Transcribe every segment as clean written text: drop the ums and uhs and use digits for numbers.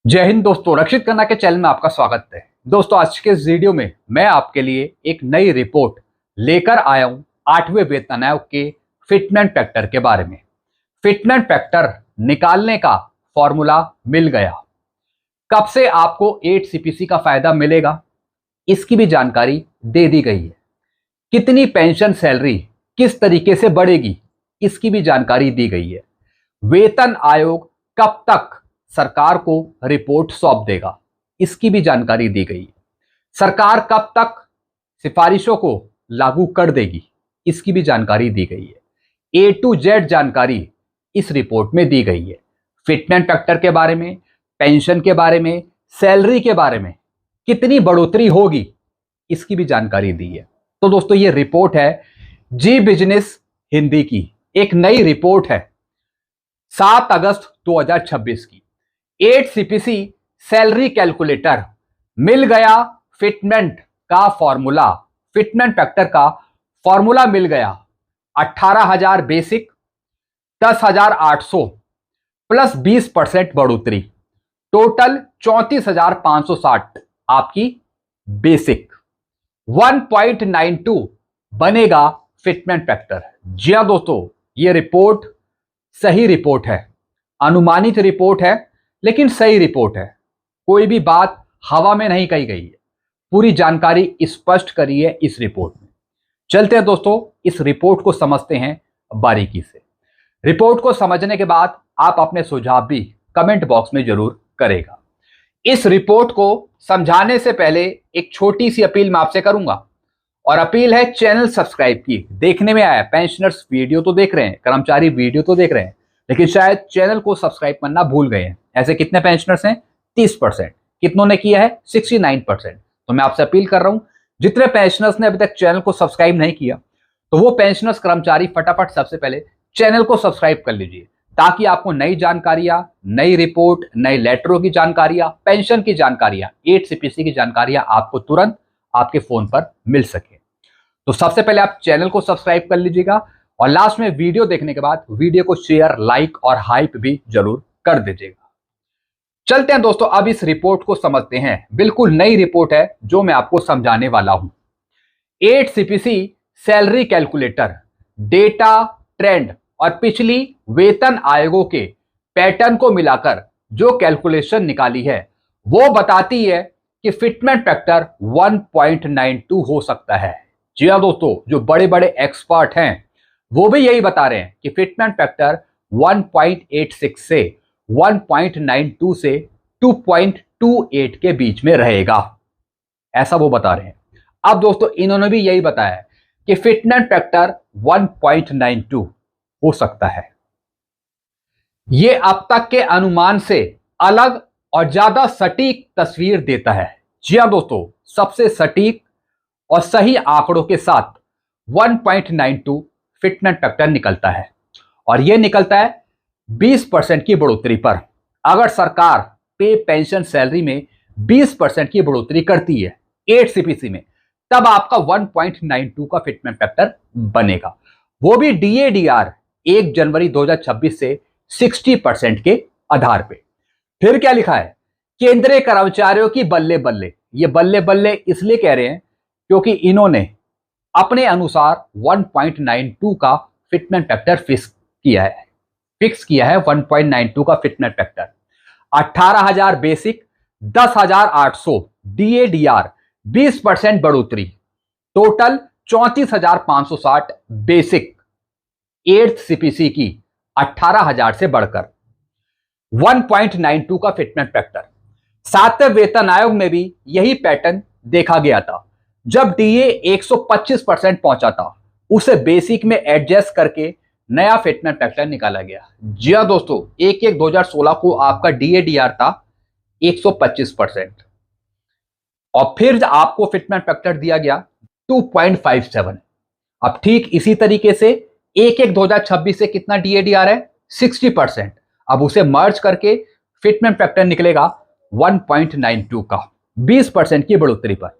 जय हिंद दोस्तों, रक्षित खन्ना के चैनल में आपका स्वागत है। दोस्तों, आज के इस वीडियो में मैं आपके लिए एक नई रिपोर्ट लेकर आया हूं 8वें वेतन आयोग के फिटमेंट फैक्टर के बारे में। फिटमेंट फैक्टर निकालने का फॉर्मूला मिल गया। कब से आपको 8 सीपीसी का फायदा मिलेगा, इसकी भी जानकारी दे दी गई है। कितनी पेंशन सैलरी किस तरीके से बढ़ेगी, इसकी भी जानकारी दी गई है। वेतन आयोग कब तक सरकार को रिपोर्ट सौंप देगा, इसकी भी जानकारी दी गई है। सरकार कब तक सिफारिशों को लागू कर देगी, इसकी भी जानकारी दी गई है। ए टू जेड जानकारी इस रिपोर्ट में दी गई है। फिटमेंट फैक्टर के बारे में, पेंशन के बारे में, सैलरी के बारे में, कितनी बढ़ोतरी होगी, इसकी भी जानकारी दी है। तो दोस्तों, ये रिपोर्ट है जी बिजनेस हिंदी की, एक नई रिपोर्ट है 7 अगस्त 2026 की। 8 सीपीसी सैलरी कैलकुलेटर मिल गया। फिटमेंट का फॉर्मूला, फिटमेंट फैक्टर का फॉर्मूला मिल गया। 18,000 बेसिक, 10,800 प्लस 20% बढ़ोतरी, टोटल 34,560 आपकी बेसिक। 1.92 बनेगा फिटमेंट फैक्टर। जी हां दोस्तों, यह रिपोर्ट सही रिपोर्ट है, अनुमानित रिपोर्ट है, लेकिन सही रिपोर्ट है। कोई भी बात हवा में नहीं कही गई है, पूरी जानकारी स्पष्ट करी है इस रिपोर्ट में। चलते हैं दोस्तों, इस रिपोर्ट को समझते हैं बारीकी से। रिपोर्ट को समझने के बाद आप अपने सुझाव भी कमेंट बॉक्स में जरूर करेगा। इस रिपोर्ट को समझाने से पहले एक छोटी सी अपील मैं आपसे करूंगा, और अपील है चैनल सब्सक्राइब की। देखने में आया पेंशनर्स वीडियो तो देख रहे हैं, कर्मचारी वीडियो तो देख रहे हैं, लेकिन शायद चैनल को सब्सक्राइब करना भूल गए हैं। ऐसे कितने पेंशनर्स हैं? 30%। कितनों ने किया है? 69%। तो मैं आपसे अपील कर रहा हूं, जितने पेंशनर्स ने अभी तक चैनल को सब्सक्राइब नहीं किया, तो वो पेंशनर्स कर्मचारी फटाफट सबसे पहले चैनल को सब्सक्राइब कर लीजिए, ताकि आपको नई जानकारियां, नई रिपोर्ट, नई लेटरों की जानकारियां, पेंशन की जानकारियां, 8 सीपीसी की जानकारियां आपको तुरंत आपके फोन पर मिल सके। तो सबसे पहले आप चैनल को सब्सक्राइब कर लीजिएगा, और लास्ट में वीडियो देखने के बाद वीडियो को शेयर, लाइक और हाइप भी जरूर कर दीजिएगा। चलते हैं दोस्तों, अब इस रिपोर्ट को समझते हैं। बिल्कुल नई रिपोर्ट है जो मैं आपको समझाने वाला हूं। 8 CPC salary calculator data, trend और पिछली वेतन आयोगों के पैटर्न को मिलाकर जो कैलकुलेशन निकाली है, वो बताती है कि फिटमेंट फैक्टर 1.92 हो सकता है। जी हां दोस्तों, जो बड़े बड़े एक्सपर्ट हैं वो भी यही बता रहे हैं कि फिटमेंट फैक्टर 1.86 से 1.92 से 2.28 के बीच में रहेगा, ऐसा वो बता रहे हैं। अब दोस्तों, इन्होंने भी यही बताया कि फिटमेंट फैक्टर 1.92 हो सकता है। ये अब तक के अनुमान से अलग और ज्यादा सटीक तस्वीर देता है। जी हां दोस्तों, सबसे सटीक और सही आंकड़ों के साथ 1.92 फिटमेंट फैक्टर निकलता है, और यह निकलता है 20% की बढ़ोतरी पर। अगर सरकार पे पेंशन सैलरी में 20% की बढ़ोतरी करती है 8 सीपीसी में, तब आपका 1.92 का फिटमेंट फैक्टर बनेगा, वो भी डीएडीआर 1 जनवरी 2026 से 60% के आधार पे। फिर क्या लिखा है? केंद्रीय कर्मचारियों की बल्ले बल्ले। ये बल्ले बल्ले इसलिए कह रहे हैं क्योंकि इन्होंने अपने अनुसार 1.92 का फिटमेंट फैक्टर फिक्स किया है 1.92 का फिटमेंट फैक्टर। 18,000 बेसिक, 10,800 डीएडीआर, 20% बढ़ोतरी, टोटल 34,560 बेसिक 8th सीपीसी की 18,000 से बढ़कर 1.92 का फिटमेंट फैक्टर। 7वें वेतन आयोग में भी यही पैटर्न देखा गया था। जब डीए 125% पहुंचा था, उसे बेसिक में एडजस्ट करके नया फिटमेंट फैक्टर निकाला गया। जी हां दोस्तों, 1/1/2016 को आपका डीएडीआर था 125%, और फिर आपको फिटमेंट फैक्टर दिया गया 2.57। अब ठीक इसी तरीके से 1/1/2026 से कितना डीएडीआर है? 60%। अब उसे मर्ज करके फिटमेंट फैक्टर निकलेगा 1.92 का, 20% की बढ़ोतरी पर।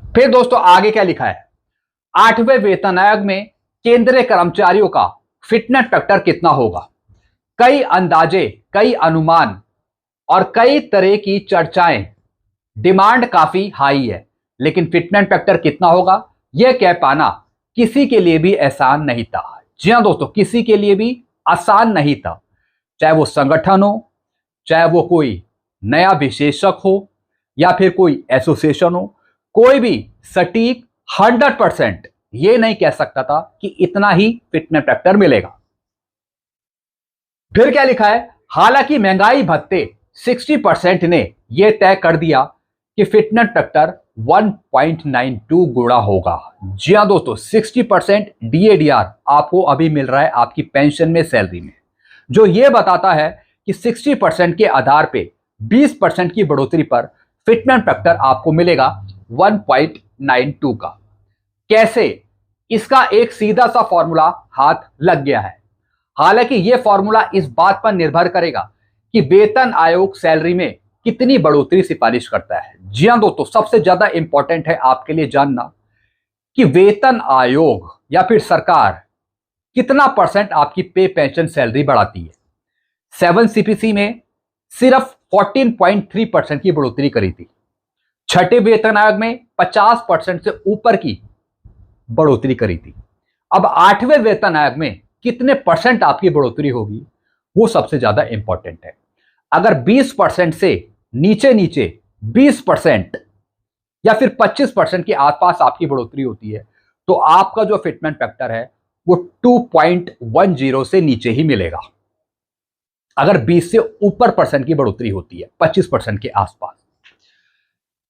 फिर दोस्तों, आगे क्या लिखा है? 8वें वेतन आयोग में केंद्रीय कर्मचारियों का फिटमेंट फैक्टर कितना होगा? कई अंदाजे, कई अनुमान और कई तरह की चर्चाएं, डिमांड काफी हाई है, लेकिन फिटमेंट फैक्टर कितना होगा यह कह पाना किसी के लिए भी आसान नहीं था। जी हां दोस्तों, किसी के लिए भी आसान नहीं था, चाहे वो संगठन हो, चाहे वो कोई नया विशेषक हो, या फिर कोई एसोसिएशन हो, कोई भी सटीक 100% ये नहीं कह सकता था कि इतना ही फिटमेंट फैक्टर मिलेगा। फिर क्या लिखा है, हालांकि महंगाई भत्ते 60% ने यह तय कर दिया कि फिटमेंट फैक्टर 1.92 गुणा होगा। जी हां दोस्तों, 60% DADR आपको अभी मिल रहा है आपकी पेंशन में, सैलरी में, जो यह बताता है कि 60% के आधार पे 20% की बढ़ोतरी पर फिटमेंट फैक्टर आपको मिलेगा 1.92 का। कैसे? इसका एक सीधा सा फॉर्मूला हाथ लग गया है। हालांकि यह फॉर्मूला इस बात पर निर्भर करेगा कि वेतन आयोग सैलरी में कितनी बढ़ोतरी सिफारिश करता है। जी हां दोस्तों, सबसे ज्यादा इंपॉर्टेंट है आपके लिए जानना कि वेतन आयोग या फिर सरकार कितना परसेंट आपकी पे, पेंशन, सैलरी बढ़ाती है। 7 CPC में सिर्फ 14.3% की बढ़ोतरी करी थी। छठे वेतन आयोग में 50% से ऊपर की बढ़ोतरी करी थी। अब 8वें वेतन आयोग में कितने परसेंट आपकी बढ़ोतरी होगी वो सबसे ज्यादा इंपॉर्टेंट है। अगर 20% से नीचे नीचे 20% या फिर 25% के आसपास आपकी बढ़ोतरी होती है तो आपका जो फिटमेंट फैक्टर है वो 2.10 से नीचे ही मिलेगा। अगर 20 से ऊपर परसेंट की बढ़ोतरी होती है, 25% के आसपास,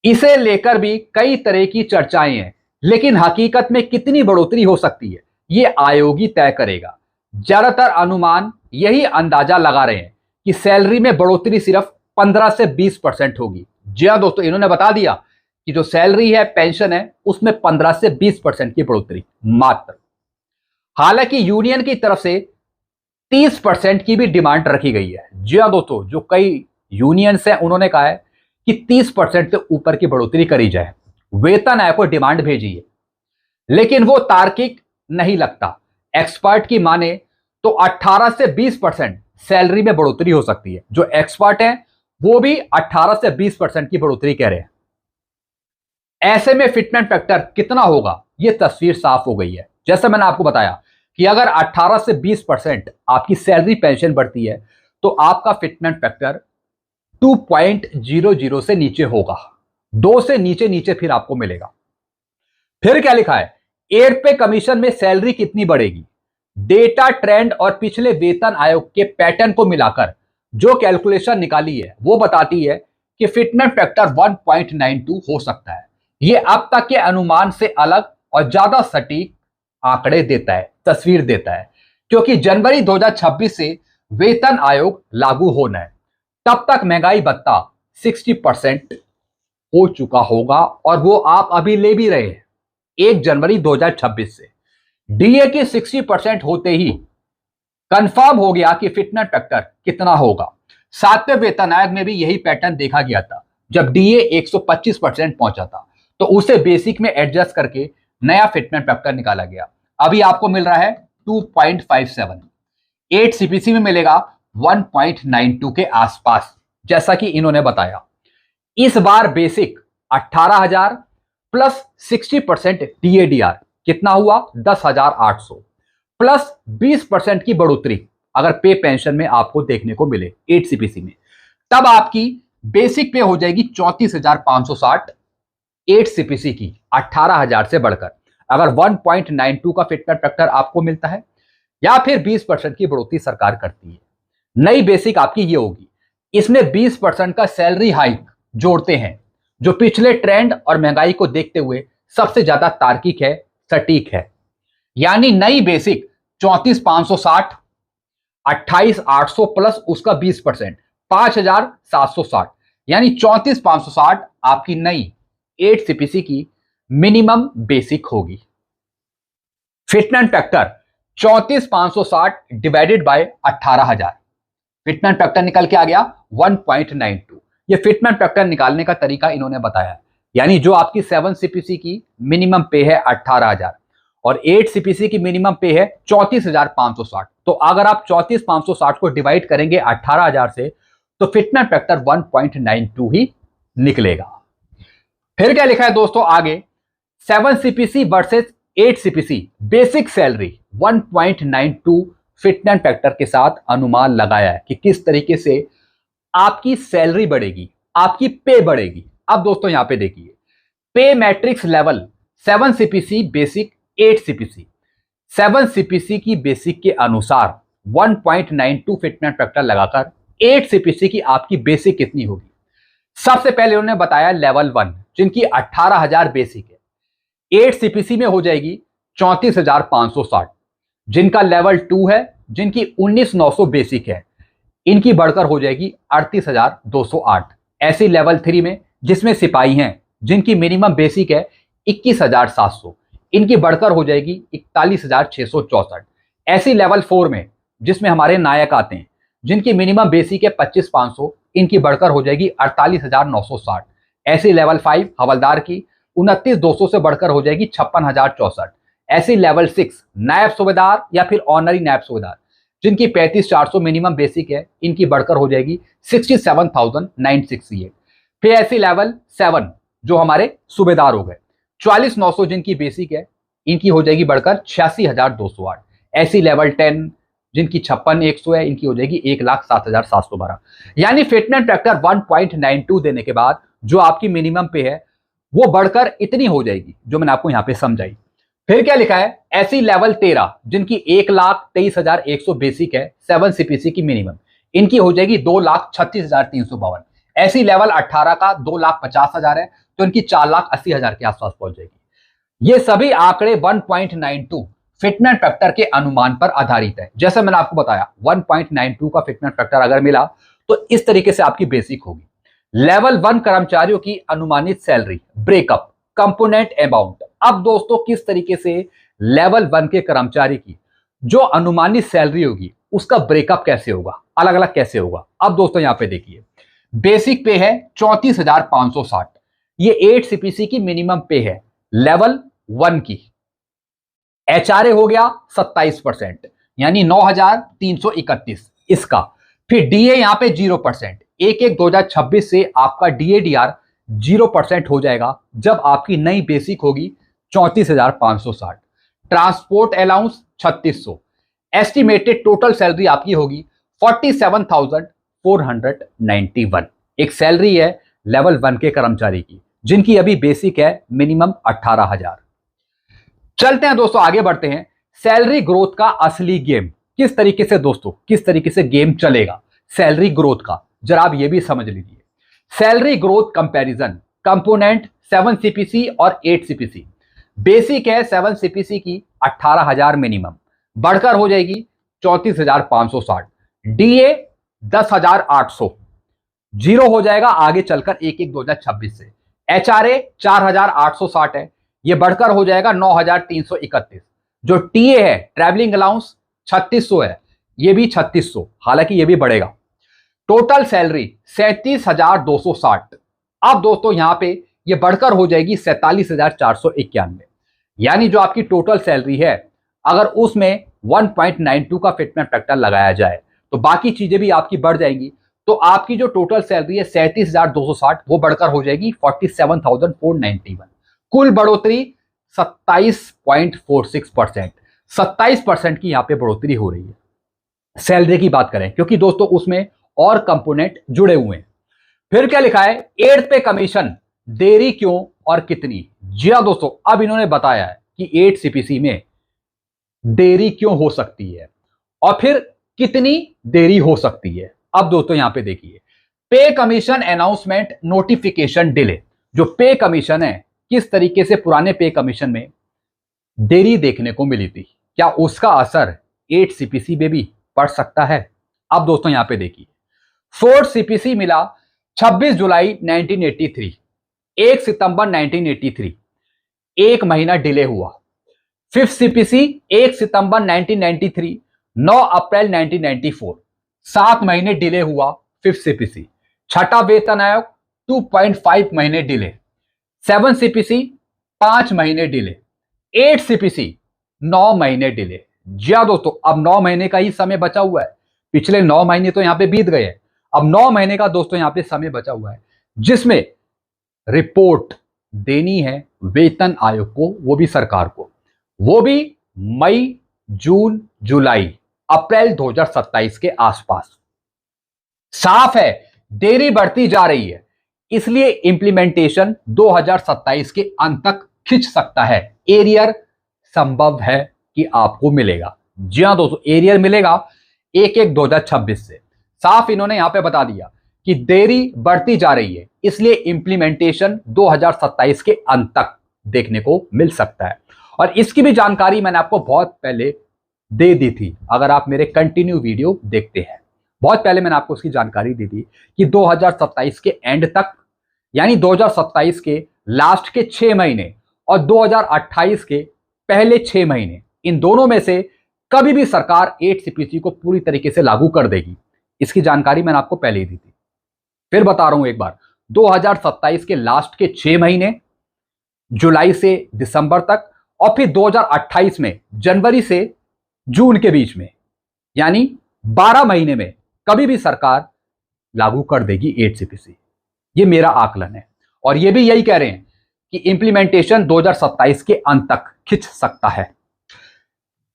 इसे लेकर भी कई तरह की चर्चाएं हैं, लेकिन हकीकत में कितनी बढ़ोतरी हो सकती है ये आयोग ही तय करेगा। ज्यादातर अनुमान यही अंदाजा लगा रहे हैं कि सैलरी में बढ़ोतरी सिर्फ 15 से 20% होगी। जी हां दोस्तों, इन्होंने बता दिया कि जो सैलरी है, पेंशन है, उसमें 15 से 20% की बढ़ोतरी मात्र। हालांकि यूनियन की तरफ से 30% की भी डिमांड रखी गई है। जी हां दोस्तों, जो कई यूनियंस हैं उन्होंने कहा है कि 30% से ऊपर की बढ़ोतरी करी जाए। वेतन आयोग को डिमांड भेजी है, लेकिन वो तार्किक नहीं लगता। एक्सपर्ट की माने तो 18 से 20% सैलरी में बढ़ोतरी हो सकती है। जो एक्सपर्ट हैं वो भी 18 से 20% की बढ़ोतरी कह रहे हैं। ऐसे में फिटमेंट फैक्टर कितना होगा ये तस्वीर साफ हो गई है। जैसे मैंने आपको बताया कि अगर 18 से 20% आपकी सैलरी, पेंशन बढ़ती है तो आपका फिटमेंट फैक्टर 2.00 से नीचे होगा। 2 से नीचे नीचे फिर आपको मिलेगा। फिर क्या लिखा है, 8 पे कमीशन में सैलरी कितनी बढ़ेगी? डेटा, ट्रेंड और पिछले वेतन आयोग के पैटर्न को मिलाकर जो कैलकुलेशन निकाली है वो बताती है कि फिटमेंट फैक्टर 1.92 हो सकता है। यह अब तक के अनुमान से अलग और ज्यादा सटीक आंकड़े देता है, तस्वीर देता है, क्योंकि जनवरी 2026 से वेतन आयोग लागू होना है। तब तक महंगाई भत्ता 60% हो चुका होगा और वो आप अभी ले भी रहे हैं 1 जनवरी 2026 से। डीए की 60% होते ही कंफर्म हो गया कि फिटमेंट फैक्टर कितना होगा। 7वें वेतन आयोग में भी यही पैटर्न देखा गया था। जब डीए 125% पहुंचा था तो उसे बेसिक में एडजस्ट करके नया फिटमेंट फैक्टर निकाला गया। अभी आपको मिल रहा है 2.57। 8 CPC में मिलेगा 1.92 के आसपास, जैसा कि इन्होंने बताया। इस बार बेसिक 18,000 प्लस 60% DADR कितना हुआ? 10,800 प्लस 20% की बढ़ोतरी अगर पे, पेंशन में आपको देखने को मिले 8 CPC में, तब आपकी बेसिक पे हो जाएगी 34,560। 8 CPC की 18,000 से बढ़कर अगर 1.92 का फिटमेंट फैक्टर आपको मिलता है या फिर 20% की बढ़ोतरी सरकार करती है, नई बेसिक आपकी ये होगी। इसमें 20% का सैलरी हाइक जोड़ते हैं, जो पिछले ट्रेंड और महंगाई को देखते हुए सबसे ज्यादा तार्किक है, सटीक है। यानी नई बेसिक 34,560, 28,800 प्लस उसका 20%, 5,760, यानी 34,560 आपकी नई 8 CPC की मिनिमम बेसिक होगी। Fitment factor 34,560 divided by 18,000, fitment factor निकल के आ गया 1.92। ये फिटमेंट फैक्टर निकालने का तरीका इन्होंने बताया। यानी जो आपकी 7 CPC की मिनिमम पे है 18,000 और 8 CPC की मिनिमम पे है 34,560, तो अगर आप 34,560 को डिवाइड करेंगे 18,000 से तो फिटमेंट फैक्टर 1.92 ही निकलेगा। फिर क्या लिखा है दोस्तों आगे, 7 CPC versus 8 CPC, basic salary 1.92 fitment factor के साथ अनुमान लगाया है कि किस तरीके से आपकी सैलरी बढ़ेगी, आपकी पे बढ़ेगी। अब दोस्तों यहां पे देखिए, पे matrix level 7 CPC basic 8 CPC, 7 CPC की बेसिक के अनुसार 1.92 फिटमेंट फैक्टर लगाकर 8 सीपीसी की आपकी बेसिक कितनी होगी। सबसे पहले उन्होंने बताया लेवल 1 जिनकी 18,000 बेसिक है, 8 सीपीसी में हो जाएगी 34,560। जिनका लेवल 2 है, जिनकी 19,900 बेसिक है, इनकी बढ़कर हो जाएगी 38,208। ऐसी लेवल 3 में जिसमें सिपाही हैं, जिनकी मिनिमम बेसिक है 21,700, इनकी बढ़कर हो जाएगी 41,664। ऐसी लेवल 4 में जिसमें हमारे नायक आते हैं, जिनकी मिनिमम बेसिक है 25,500, इनकी बढ़कर हो जाएगी 48,960। ऐसी लेवल 5 हवलदार की 29,200 से बढ़कर हो जाएगी 56,064। ऐसी लेवल 6 नायब सूबेदार या फिर ऑनरी नायब सूबेदार, जिनकी 35,400 मिनिमम बेसिक है, इनकी बढ़कर हो जाएगी 67,968। फिर ऐसी लेवल 7 जो हमारे सूबेदार हो गए, 44,900 जिनकी बेसिक है, इनकी हो जाएगी बढ़कर 86,208। ऐसी लेवल 10 जिनकी 56,100 है, इनकी हो जाएगी 1,07,712। यानी फिटमेंट फैक्टर 1.92 देने के बाद जो आपकी मिनिमम पे है वो बढ़कर इतनी हो जाएगी जो मैंने आपको यहां पे समझाई। फिर क्या लिखा है, ऐसी लेवल 13 जिनकी 1,23,100 बेसिक है, 7 सीपीसी की मिनिमम, इनकी हो जाएगी 2,36,352। ऐसी लेवल 18 का 2,50,000 है, तो इनकी 4,80,000 के आसपास पहुंच जाएगी। ये सभी आंकड़े 1.92 फिटमेंट फैक्टर के अनुमान पर आधारित है। जैसे मैंने आपको बताया 1.92 का फिटमेंट फैक्टर अगर मिला तो इस तरीके से आपकी बेसिक होगी। लेवल 1 कर्मचारियों की अनुमानित सैलरी ब्रेकअप कंपोनेंट अमाउंट। अब दोस्तों किस तरीके से लेवल 1 के कर्मचारी की जो अनुमानित सैलरी होगी उसका ब्रेकअप कैसे होगा, अलग अलग कैसे होगा। अब दोस्तों यहां पे देखिए, बेसिक पे है 34,560, ये 8 सीपीसी की मिनिमम पे है लेवल 1 की। एचआरए हो गया 27% यानी 9,331 इसका। फिर डीए यहां पे 0%, 1/1/2026 से आपका डीएडीआर 0% हो जाएगा जब आपकी नई बेसिक होगी 34,560। Transport allowance 3,600। Estimated total salary आपकी होगी 47,491। एक सैलरी है लेवल 1 के कर्मचारी की जिनकी अभी बेसिक है मिनिमम 18,000। चलते हैं दोस्तों, आगे बढ़ते हैं। सैलरी ग्रोथ का असली गेम किस तरीके से दोस्तों, किस तरीके से गेम चलेगा सैलरी ग्रोथ का, जरा आप ये भी समझ लीजिए। Salary growth comparison component 7 CPC और 8 सीपीसी। बेसिक है 7 सीपीसी की 18,000 मिनिमम, बढ़कर हो जाएगी 34,560। डीए 10,800, जीरो हो जाएगा आगे चलकर 1/1/2026 से। एचआरए 4,860 है, ये बढ़कर हो जाएगा 9,331। जो टीए है ट्रैवलिंग अलाउंस 3,600 है, ये भी 3,600, हालांकि ये भी बढ़ेगा। Total salary 37,260। अब दोस्तों यहां पे ये बढ़कर हो जाएगी 47,491। यानी जो आपकी टोटल सैलरी है अगर उसमें 1.92 का फिटमेंट फैक्टर लगाया जाए तो बाकी चीजें भी आपकी बढ़ जाएंगी, तो आपकी जो टोटल सैलरी है 37,260 वो बढ़कर हो जाएगी 47,491। कुल बढ़ोतरी 27.46%, 27% की यहां पे बढ़ोतरी हो रही है सैलरी की बात करें, क्योंकि दोस्तों उसमें और कंपोनेंट जुड़े हुए हैं। फिर क्या लिखा है, 8th पे कमीशन देरी क्यों और कितनी। जी हां दोस्तों, अब इन्होंने बताया है कि 8 सीपीसी में देरी क्यों हो सकती है और फिर कितनी देरी हो सकती है। अब दोस्तों यहां पे देखिए, पे कमीशन अनाउंसमेंट नोटिफिकेशन डिले। जो पे कमीशन है किस तरीके से पुराने पे कमीशन में देरी देखने को मिली थी, क्या उसका असर 8 सीपीसी में भी पड़ सकता है। अब दोस्तों यहां पे देखिए, 4 सीपीसी मिला 26 जुलाई 1983, 1 सितंबर 1983, एक महीना डिले हुआ। 5th सीपीसी 1 सितंबर 1993, 9 अप्रैल 1994, 7 महीने डिले हुआ 5th सीपीसी। छठा वेतन आयोग 2.5 महीने डिले। 7 सीपीसी 5 महीने डिले। 8 सीपीसी 9 महीने डिले। जी हां दोस्तों, अब 9 महीने का ही समय बचा हुआ है, पिछले 9 महीने तो यहां पे बीत गए हैं, अब 9 महीने का दोस्तों यहां पे समय बचा हुआ है जिसमें रिपोर्ट देनी है वेतन आयोग को, वो भी सरकार को, वो भी मई, जून, जुलाई, अप्रैल 2027 के आसपास। साफ है देरी बढ़ती जा रही है, इसलिए इंप्लीमेंटेशन 2027 के अंत तक खिंच सकता है। एरियर संभव है कि आपको मिलेगा। जी हां दोस्तों, एरियर मिलेगा 1/1/2026 से। साफ इन्होंने यहां पे बता दिया कि देरी बढ़ती जा रही है, इसलिए इंप्लीमेंटेशन 2027 के अंत तक देखने को मिल सकता है। और इसकी भी जानकारी मैंने आपको बहुत पहले दे दी थी, अगर आप मेरे कंटिन्यू वीडियो देखते हैं। बहुत पहले मैंने आपको उसकी जानकारी दी थी कि 2027 के एंड तक, यानी 2027 के लास्ट के 6 महीने और 2028 के पहले 6 महीने, इन दोनों में से कभी भी सरकार 8 सीपीसी को पूरी तरीके से लागू कर देगी। इसकी जानकारी मैंने आपको पहले ही दी थी। फिर बता रहा हूं एक बार, 2027 के लास्ट के 6 महीने, जुलाई से दिसंबर तक, और फिर 2028 में जनवरी से जून के बीच में, यानी 12 महीने में कभी भी सरकार लागू कर देगी 8 सीपीसी। ये मेरा आकलन है, और ये भी यही कह रहे हैं कि इंप्लीमेंटेशन 2027 के अंत तक खिंच सकता है।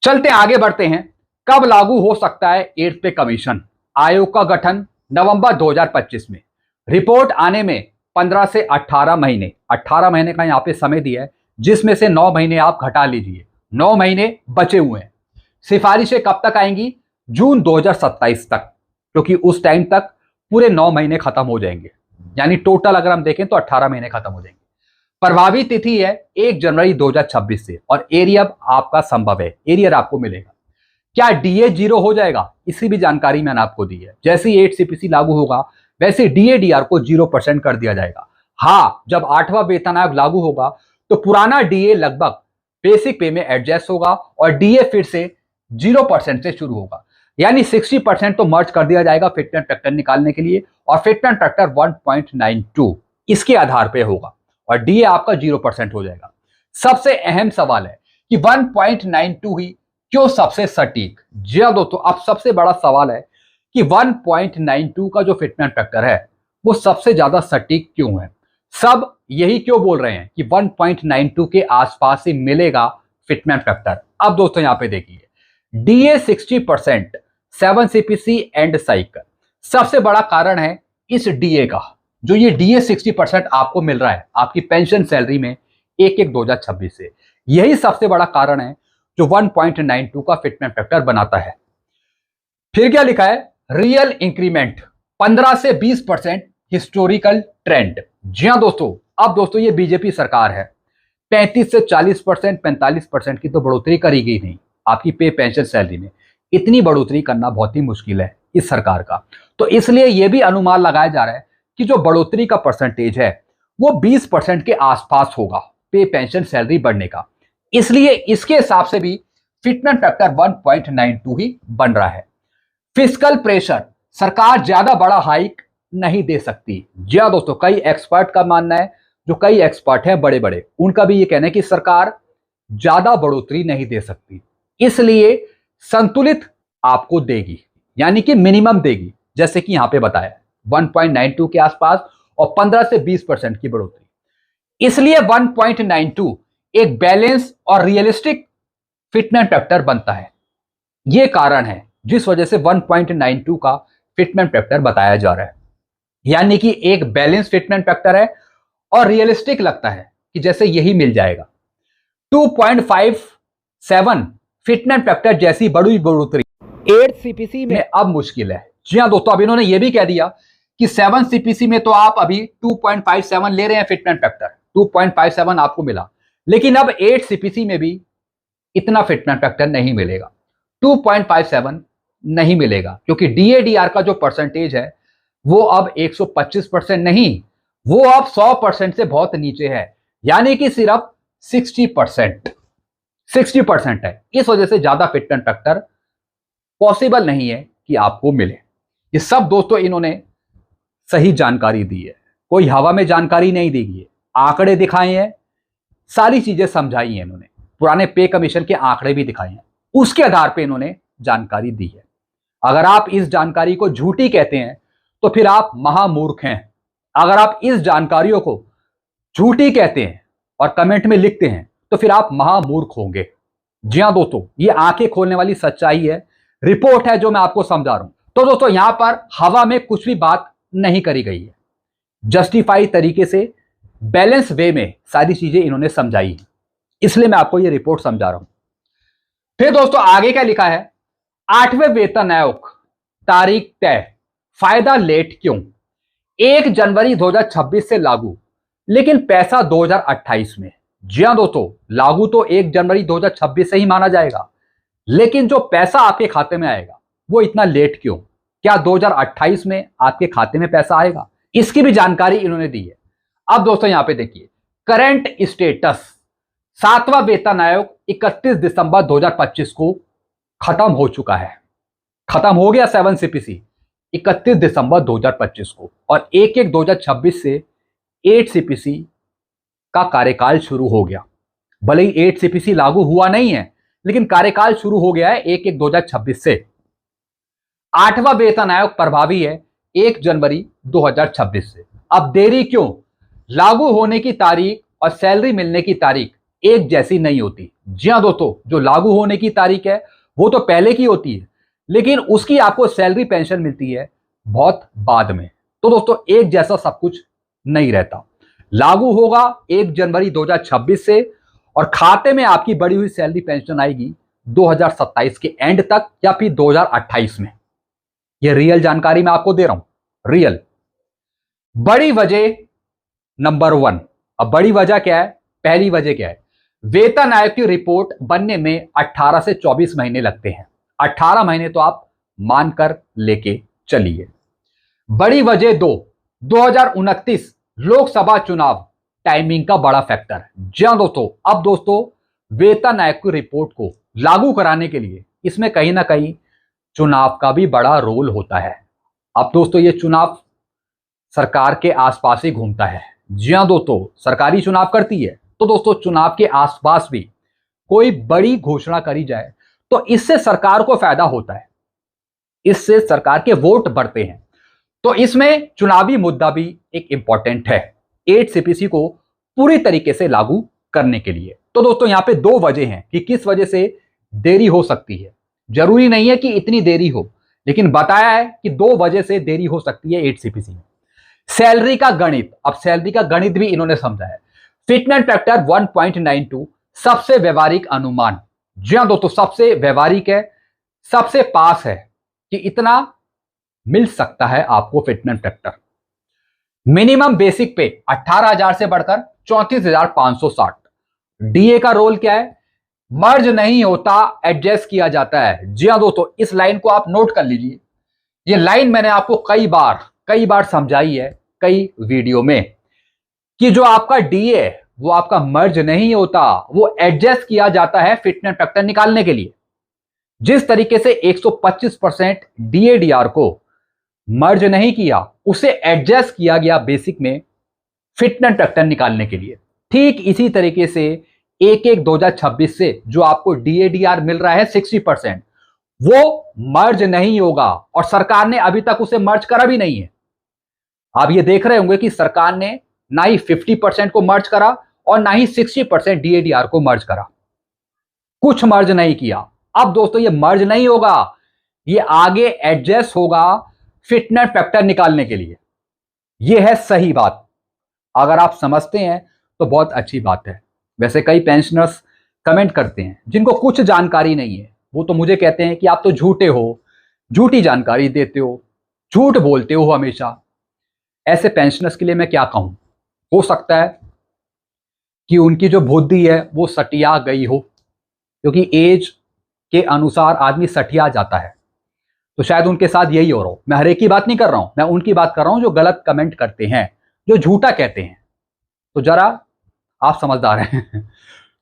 चलते आगे बढ़ते हैं। कब लागू हो सकता है 8th पे कमीशन? आयोग का गठन नवंबर 2025 में, रिपोर्ट आने में 15 से 18 महीने, 18 महीने का यहां पे समय दिया है, जिसमें से 9 महीने आप घटा लीजिए, 9 महीने बचे हुए हैं। सिफारिशें कब तक आएंगी? जून 2027 तक, क्योंकि उस टाइम तक पूरे 9 महीने खत्म हो जाएंगे, यानी टोटल अगर हम देखें तो 18 महीने खत्म हो जाएंगे। प्रभावी तिथि है 1 जनवरी 2026 से, और एरियर आपका संभव है, एरियर आपको मिलेगा। क्या डीए 0 हो जाएगा? इसकी भी जानकारी मैंने आपको दी है। जैसे ही 8 सीपीसी लागू होगा वैसे डीए डीआर को 0% कर दिया जाएगा। हाँ, जब 8वां वेतन आयोग लागू होगा तो पुराना डीए लगभग बेसिक पे में एडजस्ट होगा और डीए फिर से 0% से शुरू होगा, यानी 60% तो मर्ज कर दिया जाएगा फिटमेंट फैक्टर निकालने के लिए, और फिटमेंट फैक्टर 1.92 इसके आधार पे होगा, और डीए आपका 0% हो जाएगा। सबसे अहम सवाल है कि 1.92 ही क्यों सबसे सटीक? जी हां दोस्तों, अब सबसे बड़ा सवाल है कि 1.92 का जो फिटमेंट फैक्टर है वो सबसे ज्यादा सटीक क्यों है? सब यही क्यों बोल रहे हैं कि 1.92 के आसपास ही मिलेगा फिटमेंट फैक्टर? अब दोस्तों यहां पे देखिए, डीए 60%, 7 सीपीसी एंड साइकिल, सबसे बड़ा कारण है इस डीए का। जो ये डीए 60% आपको मिल रहा है आपकी पेंशन सैलरी में 1/1/2026 से, यही सबसे बड़ा कारण है जो 1.92 का फिटमेंट फैक्टर बनाता है। फिर क्या लिखा है? रियल इंक्रीमेंट 15 से 20% हिस्टोरिकल ट्रेंड। जी हां दोस्तों, अब दोस्तों ये बीजेपी सरकार है, 35 से 40%, 45% की तो बढ़ोतरी करी गई नहीं आपकी पे पेंशन सैलरी में। इतनी बढ़ोतरी करना बहुत ही मुश्किल है इस सरकार का, तो इसलिए यह भी अनुमान लगाया जा रहा है कि जो बढ़ोतरी का परसेंटेज है वो 20% के आसपास होगा पे पेंशन सैलरी बढ़ने का। इसलिए इसके हिसाब से भी फिटमेंट फैक्टर 1.92 ही बन रहा है। फिस्कल प्रेशर, सरकार ज्यादा बड़ा हाइक नहीं दे सकती। जी हां दोस्तों, कई एक्सपर्ट का मानना है, जो कई एक्सपर्ट हैं बड़े बड़े, उनका भी ये कहना है कि सरकार ज्यादा बढ़ोतरी नहीं दे सकती, इसलिए संतुलित आपको देगी, यानी कि मिनिमम देगी, जैसे कि यहां पे बताया 1.92 के आसपास और 15 से 20% की बढ़ोतरी। इसलिए 1.92 एक बैलेंस और रियलिस्टिक फिटमेंट फैक्टर बनता है। यह कारण है जिस वजह से 1.92 का फिटमेंट फैक्टर बताया जा रहा है, यानी कि एक बैलेंस फिटमेंट फैक्टर है और रियलिस्टिक लगता है कि जैसे यही मिल जाएगा। 2.57 फिटमेंट फैक्टर जैसी बड़ी बढ़ोतरी 8 सीपीसी में अब मुश्किल है। जी हां दोस्तों, अब इन्होंने यह भी कह दिया कि 7 सीपीसी में तो आप अभी 2.57 ले रहे हैं फिटमेंट फैक्टर, 2.57 आपको मिला, लेकिन अब 8 सीपीसी में भी इतना फिटमेंट फैक्टर नहीं मिलेगा, 2.57 नहीं मिलेगा, क्योंकि डीएडीआर का जो परसेंटेज है वो अब 125% नहीं, वो अब 100% से बहुत नीचे है, यानी कि सिर्फ 60% है। इस वजह से ज्यादा फिटमेंट फैक्टर पॉसिबल नहीं है कि आपको मिले। ये सब दोस्तों इन्होंने सही जानकारी दी है, कोई हवा में जानकारी नहीं दी गई है, आंकड़े दिखाए हैं, सारी चीजें समझाई हैं इन्होंने, पुराने पे कमीशन के आंकड़े भी दिखाए हैं, उसके आधार पे इन्होंने जानकारी दी है। अगर आप इस जानकारी को झूठी कहते हैं तो फिर आप महामूर्ख हैं। अगर आप इस जानकारियों को झूठी कहते हैं और कमेंट में लिखते हैं तो फिर आप महामूर्ख होंगे। जी हाँ दोस्तों, ये आंखें खोलने वाली सच्चाई है, रिपोर्ट है जो मैं आपको समझा रहा हूं। तो दोस्तों यहां पर हवा में कुछ भी बात नहीं करी गई है, जस्टिफाई तरीके से बैलेंस वे में सारी चीजें इन्होंने समझाई है, इसलिए मैं आपको ये रिपोर्ट समझा रहा हूं। फिर दोस्तों आगे क्या लिखा है, 8वें वेतन आयोग तारीख तय, फायदा लेट क्यों? 1 जनवरी 2026 से लागू, लेकिन पैसा 2028 में। जी हां दोस्तों, लागू तो 1 जनवरी 2026 से ही माना जाएगा, लेकिन जो पैसा आपके खाते में आएगा वो इतना लेट क्यों? क्या 2028 में आपके खाते में पैसा आएगा? इसकी भी जानकारी इन्होंने दी है। अब दोस्तों यहां पे देखिए, करंट स्टेटस, 7वां वेतन आयोग 31 दिसंबर 2025 को खत्म हो चुका है, खत्म हो गया 7 सीपीसी 31 दिसंबर 2025 को, और 1/1/2026 से 8 सीपीसी का कार्यकाल शुरू हो गया। भले ही 8 सीपीसी लागू हुआ नहीं है, लेकिन कार्यकाल शुरू हो गया है 1/1/2026 से। 8वां वेतन आयोग प्रभावी है 1 जनवरी 2026 से। अब देरी क्यों? लागू होने की तारीख और सैलरी मिलने की तारीख एक जैसी नहीं होती। जी हां दोस्तों, जो लागू होने की तारीख है वो तो पहले की होती है, लेकिन उसकी आपको सैलरी पेंशन मिलती है बहुत बाद में। तो दोस्तों एक जैसा सब कुछ नहीं रहता। लागू होगा 1 जनवरी 2026 से, और खाते में आपकी बढ़ी हुई सैलरी पेंशन आएगी 2027 के एंड तक या फिर 2028 में। यह रियल जानकारी मैं आपको दे रहा हूं, रियल। बड़ी वजह नंबर 1। अब बड़ी वजह क्या है? पहली वजह क्या है? वेतन आयोग की रिपोर्ट बनने में 18 से 24 महीने लगते हैं। 18 महीने तो आप मानकर लेके चलिए। बड़ी वजह 2, 2029 लोकसभा चुनाव टाइमिंग का बड़ा फैक्टर। जी हां दोस्तों, अब दोस्तों वेतन आयोग की रिपोर्ट को लागू कराने के लिए इसमें कहीं ना कहीं चुनाव का भी बड़ा रोल होता है। अब दोस्तों ये चुनाव सरकार के आसपास ही घूमता है। जी हां दोस्तों, सरकारी चुनाव करती है, तो दोस्तों चुनाव के आसपास भी कोई बड़ी घोषणा करी जाए तो इससे सरकार को फायदा होता है, इससे सरकार के वोट बढ़ते हैं। तो इसमें चुनावी मुद्दा भी एक इंपॉर्टेंट है 8 सीपीसी को पूरी तरीके से लागू करने के लिए। तो दोस्तों यहां पे 2 वजह हैं कि किस वजह से देरी हो सकती है। जरूरी नहीं है कि इतनी देरी हो, लेकिन बताया है कि 2 वजह से देरी हो सकती है 8 सीपीसी में। सैलरी का गणित, अब सैलरी का गणित भी इन्होंने समझा है। फिटमेंट फैक्टर 1.92 सबसे व्यवहारिक अनुमान। जी हां दोस्तों, सबसे व्यवहारिक है, सबसे पास है कि इतना मिल सकता है आपको फिटमेंट फैक्टर। मिनिमम बेसिक पे 18,000 से बढ़कर 34,560। डीए का रोल क्या है? मर्ज नहीं होता, एडजस्ट किया जाता है। जी हां दोस्तों, इस लाइन को आप नोट कर लीजिए। ये लाइन मैंने आपको कई बार समझाई है कई वीडियो में, कि जो आपका डीए है वो आपका मर्ज नहीं होता, वो एडजस्ट किया जाता है फिटमेंट फैक्टर निकालने के लिए। जिस तरीके से 125% डीएडीआर को मर्ज नहीं किया, उसे एडजस्ट किया गया बेसिक में फिटमेंट फैक्टर निकालने के लिए, ठीक इसी तरीके से 1/1/2026 से जो आपको डीएडीआर मिल रहा है 60%, वो मर्ज नहीं होगा, और सरकार ने अभी तक उसे मर्ज करा भी नहीं है। आप ये देख रहे होंगे कि सरकार ने ना ही 50% को मर्ज करा और ना ही 60% डीएडीआर को मर्ज करा, कुछ मर्ज नहीं किया। अब दोस्तों ये मर्ज नहीं होगा, ये आगे एडजस्ट होगा फिटमेंट फैक्टर निकालने के लिए। ये है सही बात। अगर आप समझते हैं तो बहुत अच्छी बात है। वैसे कई पेंशनर्स कमेंट करते हैं जिनको कुछ जानकारी नहीं है, वो तो मुझे कहते हैं कि आप तो झूठे हो, झूठी जानकारी देते हो, झूठ बोलते हो हमेशा। ऐसे पेंशनर्स के लिए मैं क्या कहूं? हो सकता है कि उनकी जो बुद्धि है वो सटिया गई हो, क्योंकि एज के अनुसार आदमी सटिया जाता है, तो शायद उनके साथ यही हो रहा हो। मैं हर एक की बात नहीं कर रहा हूं, मैं उनकी बात कर रहा हूं जो गलत कमेंट करते हैं, जो झूठा कहते हैं। तो जरा आप समझदार हैं।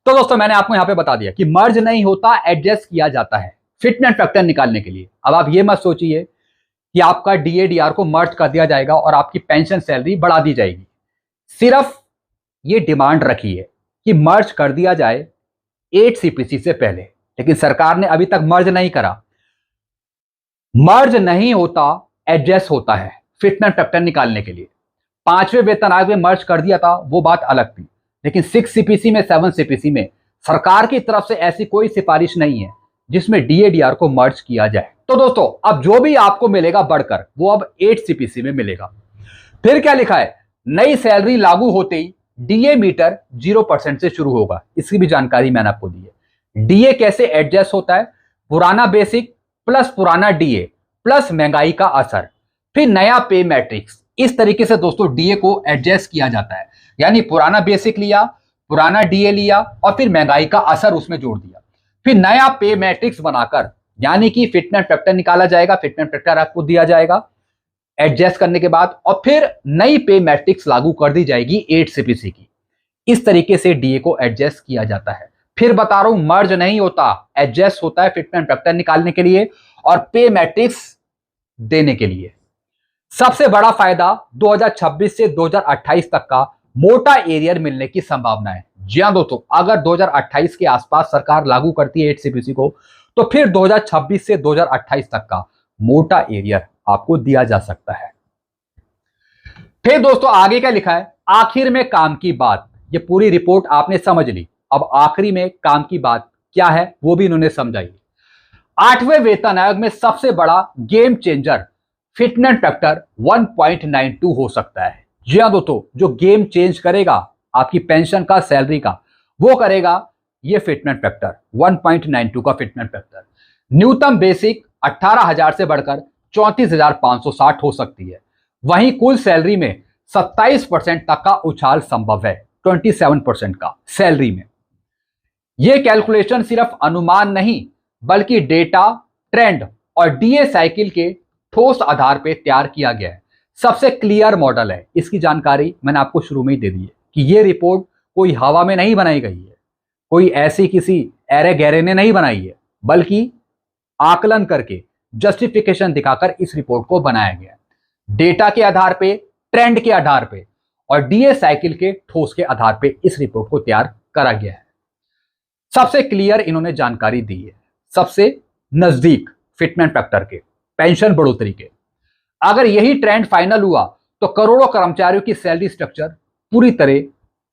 तो दोस्तों मैंने आपको यहां पे बता दिया कि मर्ज नहीं होता, एडजस्ट किया जाता है फिटमेंट फैक्टर निकालने के लिए। अब आप ये मत सोचिए कि आपका डीएडीआर को मर्ज कर दिया जाएगा और आपकी पेंशन सैलरी बढ़ा दी जाएगी। सिर्फ ये डिमांड रखी है कि मर्ज कर दिया जाए 8 सीपीसी से पहले, लेकिन सरकार ने अभी तक मर्ज नहीं करा। मर्ज नहीं होता, एडजस्ट होता है फिटमेंट फैक्टर निकालने के लिए। 5वें वेतन आयोग में मर्ज कर दिया था, वो बात अलग थी, लेकिन 6 सीपीसी में 7 सीपीसी में सरकार की तरफ से ऐसी कोई सिफारिश नहीं है जिसमें डीएडीआर को मर्ज किया जाए। तो दोस्तों अब जो भी आपको मिलेगा बढ़कर वो अब 8 सीपीसी में मिलेगा। फिर क्या लिखा है, नई सैलरी लागू होते ही डीए मीटर 0% से शुरू होगा। इसकी भी जानकारी मैंने आपको दी है। डीए कैसे एडजस्ट होता है, पुराना बेसिक प्लस पुराना डीए प्लस महंगाई का असर, फिर नया पे मैट्रिक्स। इस तरीके से दोस्तों डीए को एडजस्ट किया जाता है, यानी पुराना बेसिक लिया, पुराना डीए लिया और फिर महंगाई का असर उसमें जोड़ दिया, फिर नया पे मैट्रिक्स बनाकर यानी कि फिटमेंट फैक्टर निकाला जाएगा, फिटमेंट फैक्टर आपको दिया जाएगा एडजस्ट करने के बाद, और फिर नई पे मैट्रिक्स लागू कर दी जाएगी 8 सीपीसी की। इस तरीके से डीए को एडजस्ट किया जाता है। फिर बता रहा हूं, मर्ज नहीं होता, एडजस्ट होता है फिटमेंट फैक्टर निकालने के लिए और पे मैट्रिक्स देने के लिए। सबसे बड़ा फायदा 2026 से 2028 तक का मोटा एरियर मिलने की संभावना है। जी हां दोस्तों, अगर 2028 के आसपास सरकार लागू करती है 8 सीपीसी को, तो फिर 2026 से 2028 तक का मोटा एरियर आपको दिया जा सकता है। फिर दोस्तों आगे क्या लिखा है, आखिर में काम की बात। ये पूरी रिपोर्ट आपने समझ ली, अब आखिरी में काम की बात क्या है वो भी इन्होंने समझाई। 8वें वेतन आयोग में सबसे बड़ा गेम चेंजर फिटमेंट फैक्टर 1.92 हो सकता है। जी हां दोस्तों, जो गेम चेंज करेगा आपकी पेंशन का, सैलरी का, वो करेगा ये फिटमेंट फैक्टर 1.92 का फिटमेंट फैक्टर। न्यूनतम बेसिक 18,000 से बढ़कर 34,560 हो सकती है। वहीं कुल सैलरी में 27% तक का उछाल संभव है, 27% का सैलरी में। यह कैलकुलेशन सिर्फ अनुमान नहीं बल्कि डेटा, ट्रेंड और डीए साइकिल के ठोस आधार पर तैयार किया गया है। सबसे क्लियर मॉडल है। इसकी जानकारी मैंने आपको शुरू में ही दे दी है कि यह रिपोर्ट कोई हवा में नहीं बनाई गई है, कोई ऐसी किसी ऐरे गहरे ने नहीं बनाई है, बल्कि आकलन करके जस्टिफिकेशन दिखाकर इस रिपोर्ट को बनाया गया है। डेटा के आधार पे, ट्रेंड के आधार पे और डीए साइकिल के ठोस के आधार पे इस रिपोर्ट को तैयार करा गया है। सबसे क्लियर इन्होंने जानकारी दी है, सबसे नजदीक फिटमेंट फैक्टर के, पेंशन बढ़ोतरी के। अगर यही ट्रेंड फाइनल हुआ तो करोड़ों कर्मचारियों की सैलरी स्ट्रक्चर पूरी तरह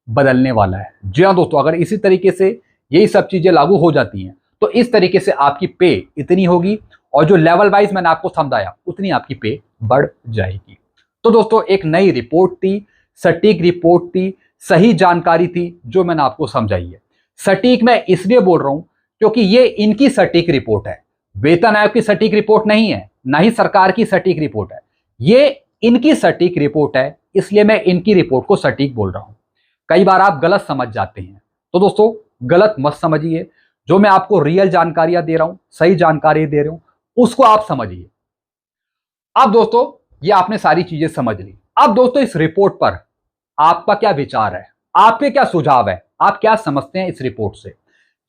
बदलने वाला है। जी हां दोस्तों, अगर इसी तरीके से यही सब चीजें लागू हो जाती हैं तो इस तरीके से आपकी पे इतनी होगी और जो लेवल वाइज मैंने आपको समझाया उतनी आपकी पे बढ़ जाएगी। तो दोस्तों एक नई रिपोर्ट थी, सटीक रिपोर्ट थी, सही जानकारी थी जो मैंने आपको समझाई है। सटीक मैं इसलिए बोल रहा हूं क्योंकि ये इनकी सटीक रिपोर्ट है, वेतन आयोग की सटीक रिपोर्ट नहीं है, ना ही सरकार की सटीक रिपोर्ट है, ये इनकी सटीक रिपोर्ट है, इसलिए मैं इनकी रिपोर्ट को सटीक बोल रहा हूं। कई बार आप गलत समझ जाते हैं, तो दोस्तों गलत मत समझिए। जो मैं आपको रियल जानकारियां दे रहा हूं, सही जानकारी दे रहा हूं, उसको आप समझिए। अब दोस्तों ये आपने सारी चीजें समझ ली। अब दोस्तों इस रिपोर्ट पर आपका क्या विचार है, आपके क्या सुझाव है, आप क्या समझते हैं इस रिपोर्ट से,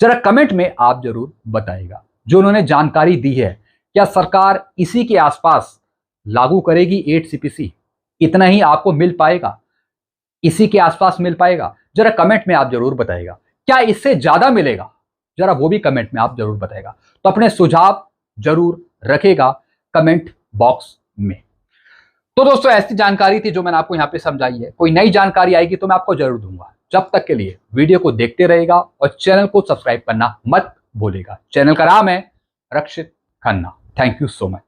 जरा कमेंट में आप जरूर बताइएगा। जो उन्होंने जानकारी दी है, क्या सरकार इसी के आसपास लागू करेगी 8 सीपीसी, इतना ही आपको मिल पाएगा, इसी के आसपास मिल पाएगा? जरा कमेंट में आप जरूर बताइएगा। क्या इससे ज्यादा मिलेगा, जरा वो भी कमेंट में आप जरूर बताइएगा। तो अपने सुझाव जरूर रखेगा कमेंट बॉक्स में। तो दोस्तों ऐसी जानकारी थी जो मैंने आपको यहाँ पे समझाई है। कोई नई जानकारी आएगी तो मैं आपको जरूर दूंगा। जब तक के लिए वीडियो को देखते रहेगा और चैनल को सब्सक्राइब करना मत भूलेगा। चैनल का नाम है Rakshit Khanna. Thank you so much.